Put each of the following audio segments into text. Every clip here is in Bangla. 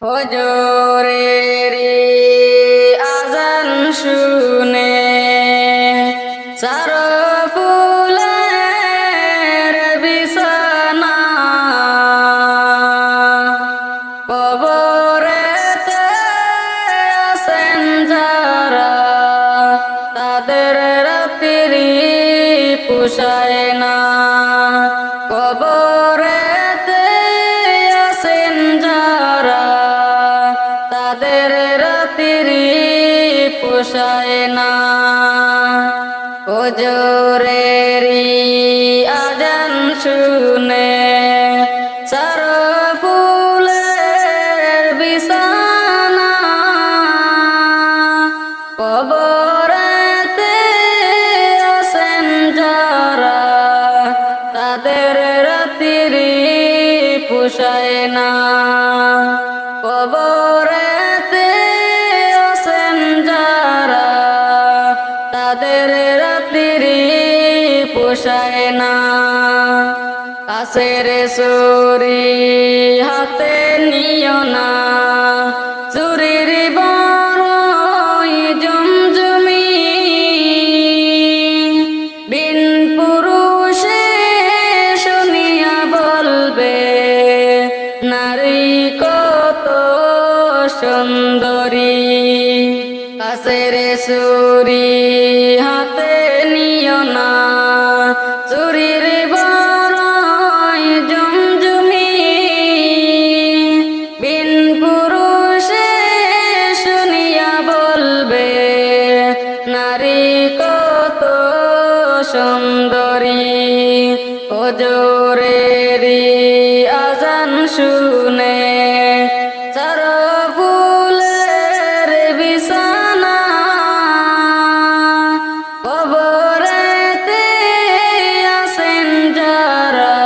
ফজরের আজান শুনে ফুলের বিছানা কবরেতে আছেন যারা তাদের রাত্রি পোষায় না কবরেতে আছেন যারা তাদের রাত্রি পোষায় না ফজরের আজান শুনে ফুলের বিছানা কবরেতে আছেন যারা তাদের রাত্রি পোষায় না কবরেতে আছেন যারা তাদের রাত্রি পোষায় না কাছের চুরি হাতে নিও না চুরির বড়ই জমজমি বিন পুরুষে শুনিয়া বলবে নারী কত সুন্দরী কাছের চুরি হাতে নিও না চুরির বড়ই জমজমি বিন পুরুষে শুনিয়া বলবে নারী কত সুন্দরী ফজরের আজান শুনে ফুলের বিছানা কবরেতে আছেন যারা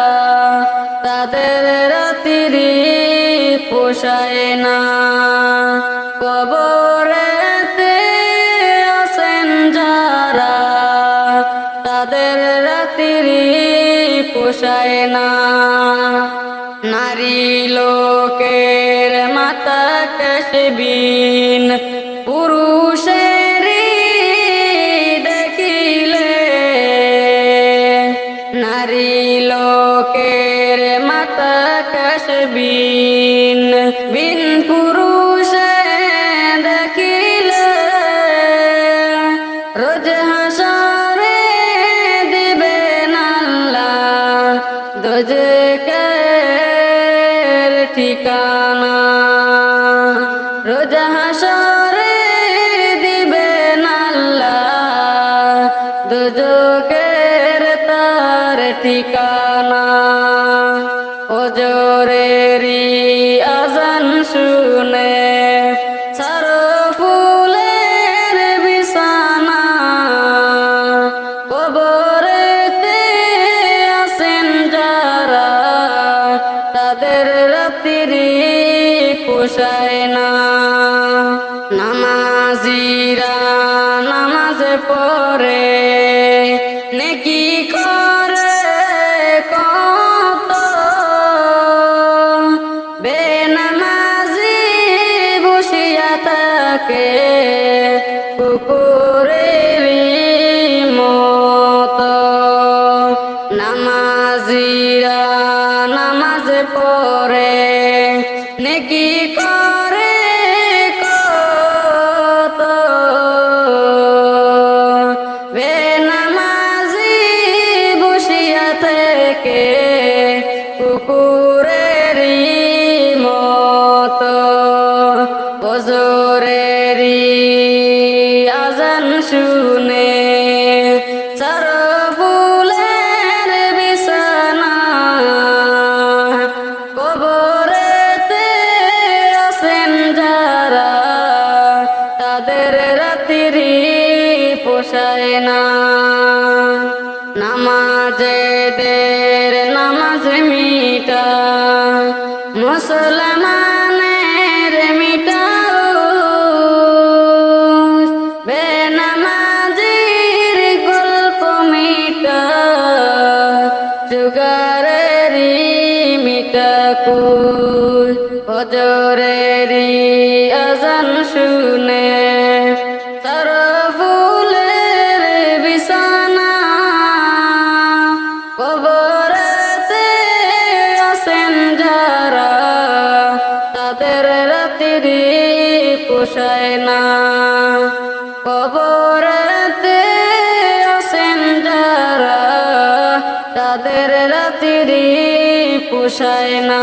তাদের রাত্রি পোষায় না কবরেতে আছেন যারা তাদের রাত্রি পোষায় না নারী লোকের মাতা কাশবিন পুরুষের দেখিলে নারী লোকের মাতা কাশবিন বিন পুরুষে দেখিলে রোজ হাসরে দিবেন আল্লাহ দোজকের ঠিকানা রোজ হাসরে দিবেন আল্লাহ দোজকের তার ঠিকানা ফজরের আজান শুনে ফুলের বিছানা কবরেতে আছেন যারা তাদের রাত্রি পোষায় না নামাজিরা নামাজ পড়ে নেকি করে কত বেনামাজি বসিয়া থাকে কুকুরের মত নামাজিরা নামাজ পড়ে নেকি করে কত বেনামাজি বসিয়া থেকে কুকুরের মত ফজরের আজান শুনে ফুলের বিছানা কবরেতে আছেন যারা তাদের রাত্রি পোষায় না নামাজেদের নামাজ মিটা মুসলমানের মিটাও বেনামাজির গল্প মিটা যুগারের মিটা কুল ফজরে ফজরেরি আজান শুনে তারা ফুলের বিছানা কবরেতে আছেন যারা তাদের রাত্রি পোষায় না কবরেতে আছেন যারা তাদের রাত্রি পোষায় না